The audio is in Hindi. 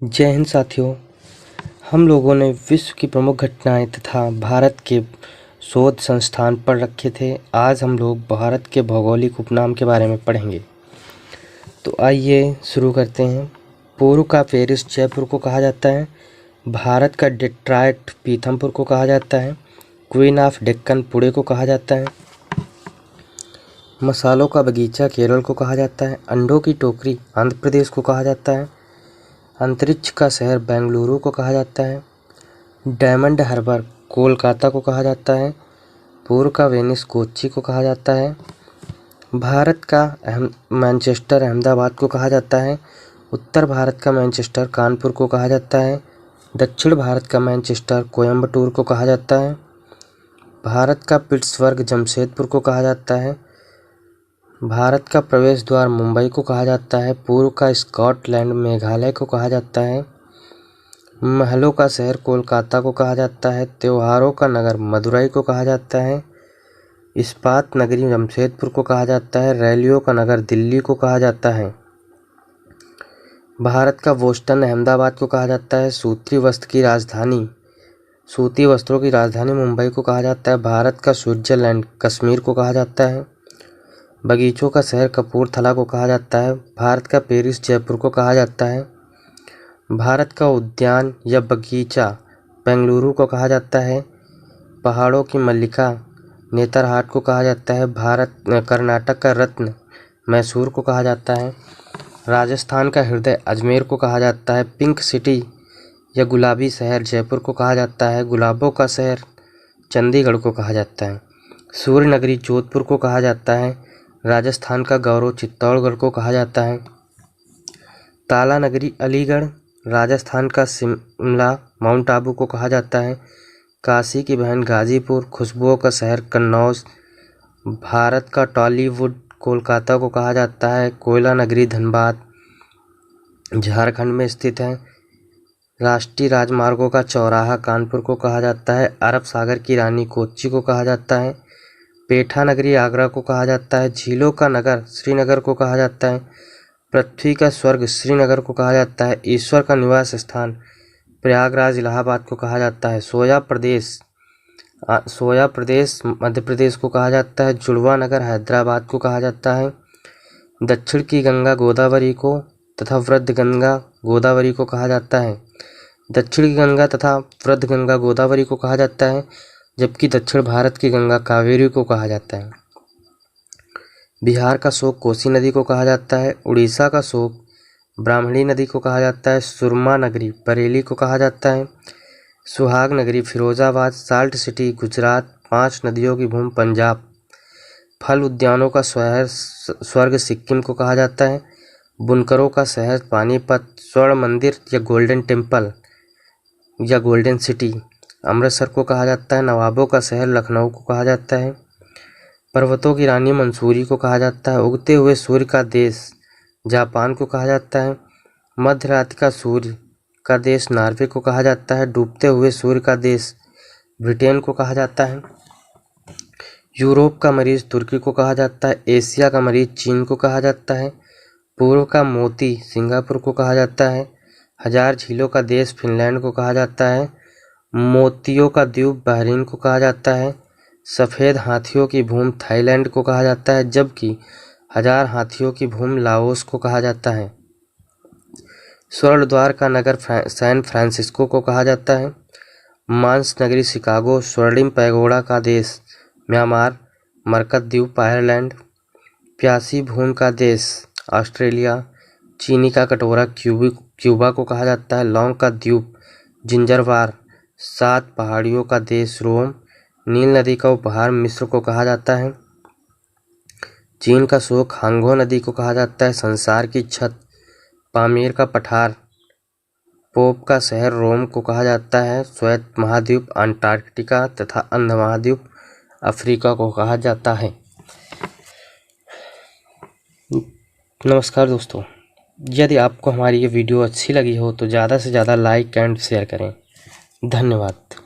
जय हिंद साथियों। हम लोगों ने विश्व की प्रमुख घटनाएं तथा भारत के शोध संस्थान पढ़ रखे थे। आज हम लोग भारत के भौगोलिक उपनाम के बारे में पढ़ेंगे। तो आइए शुरू करते हैं। पूर्व का पेरिस जयपुर को कहा जाता है। भारत का डेट्रॉयट पीथमपुर को कहा जाता है। क्वीन ऑफ डेक्कन पुणे को कहा जाता है। मसालों का बगीचा केरल को कहा जाता है। अंडों की टोकरी आंध्र प्रदेश को कहा जाता है। अंतरिक्ष का शहर बेंगलुरु को कहा जाता है। डायमंड हार्बर कोलकाता को कहा जाता है। पूर्व का वेनिस कोच्चि को कहा जाता है। भारत का मैनचेस्टर अहमदाबाद को कहा जाता है। उत्तर भारत का मैनचेस्टर कानपुर को कहा जाता है। दक्षिण भारत का मैनचेस्टर कोयम्बटूर को कहा जाता है। भारत का पिट्सबर्ग जमशेदपुर को कहा जाता है। भारत का प्रवेश द्वार मुंबई को कहा जाता है। पूर्व का स्कॉटलैंड मेघालय को कहा जाता है। महलों का शहर कोलकाता को कहा जाता है। त्योहारों का नगर मदुरई को कहा जाता है। इस्पात नगरी जमशेदपुर को कहा जाता है। रैलियों का नगर दिल्ली को कहा जाता है। भारत का बोस्टन अहमदाबाद को कहा जाता है। सूती वस्त्रों की राजधानी मुंबई को कहा जाता है। भारत का स्विट्जरलैंड कश्मीर को कहा जाता है। बगीचों का शहर कपूरथला को कहा जाता है। भारत का पेरिस जयपुर को कहा जाता है। भारत का उद्यान या बगीचा बेंगलुरु को कहा जाता है। पहाड़ों की मल्लिका नेतरहाट को कहा जाता है। कर्नाटक का रत्न मैसूर को कहा जाता है। राजस्थान का हृदय अजमेर को कहा जाता है। पिंक सिटी या गुलाबी शहर जयपुर को कहा जाता है। गुलाबों का शहर चंडीगढ़ को कहा जाता है। सूर्य नगरी जोधपुर को कहा जाता है। राजस्थान का गौरव चित्तौड़गढ़ को कहा जाता है। ताला नगरी अलीगढ़। राजस्थान का शिमला माउंट आबू को कहा जाता है। काशी की बहन गाजीपुर। खुशबुओं का शहर कन्नौज। भारत का टॉलीवुड कोलकाता को कहा जाता है। कोयला नगरी धनबाद झारखंड में स्थित है। राष्ट्रीय राजमार्गों का चौराहा कानपुर को कहा जाता है। अरब सागर की रानी कोच्चि को कहा जाता है। पेठा नगरी आगरा को कहा जाता है। झीलों का नगर श्रीनगर को कहा जाता है। पृथ्वी का स्वर्ग श्रीनगर को कहा जाता है। ईश्वर का निवास स्थान प्रयागराज इलाहाबाद को कहा जाता है। सोया प्रदेश मध्य प्रदेश को कहा जाता है। जुड़वा नगर हैदराबाद को कहा जाता है। दक्षिण की गंगा गोदावरी को तथा वृद्ध गंगा गोदावरी को कहा जाता है। दक्षिण की गंगा तथा वृद्ध गंगा गोदावरी को कहा जाता है, जबकि दक्षिण भारत की गंगा कावेरी को कहा जाता है। बिहार का शोक कोसी नदी को कहा जाता है। उड़ीसा का शोक ब्राह्मणी नदी को कहा जाता है। सुरमा नगरी बरेली को कहा जाता है। सुहाग नगरी फिरोजाबाद। Salt city Gujarat. 5 नदियों की भूमि पंजाब। फल उद्यानों का शहर स्वर्ग सिक्किम को कहा जाता है। बुनकरों का शहर पानीपत। स्वर्ण मंदिर या गोल्डन टेम्पल या गोल्डन सिटी अमृतसर को कहा जाता है। नवाबों का शहर लखनऊ को कहा जाता है। पर्वतों की रानी मंसूरी को कहा जाता है। उगते हुए सूर्य का देश जापान को कहा जाता है। मध्य रात्रि का सूर्य का देश नॉर्वे को कहा जाता है। डूबते हुए सूर्य का देश ब्रिटेन को कहा जाता है। यूरोप का मरीज तुर्की को कहा जाता है। एशिया का मरीज चीन को कहा जाता है। पूर्व का मोती सिंगापुर को कहा जाता है। 1000 झीलों का देश फिनलैंड को कहा जाता है। मोतियों का द्वीप बहरीन को कहा जाता है। सफ़ेद हाथियों की भूमि थाईलैंड को कहा जाता है, जबकि 1000 हाथियों की भूमि लाओस को कहा जाता है। स्वर्ण द्वार का नगर सैन फ्रांसिस्को को कहा जाता है। मांस नगरी शिकागो। स्वर्णिम पैगोडा का देश म्यांमार। मरकत द्वीप आयरलैंड। प्यासी भूमि का देश ऑस्ट्रेलिया। चीनी का कटोरा क्यूबा को कहा जाता है। लौंग का द्वीप जिंजरवार। 7 पहाड़ियों का देश रोम। नील नदी का उपहार मिस्र को कहा जाता है। चीन का शोक हांगो नदी को कहा जाता है। संसार की छत पामीर का पठार। पोप का शहर रोम को कहा जाता है। श्वेत महाद्वीप अंटार्कटिका तथा अंध महाद्वीप अफ्रीका को कहा जाता है। नमस्कार दोस्तों, यदि आपको हमारी ये वीडियो अच्छी लगी हो तो ज़्यादा से ज़्यादा लाइक एंड शेयर करें। धन्यवाद।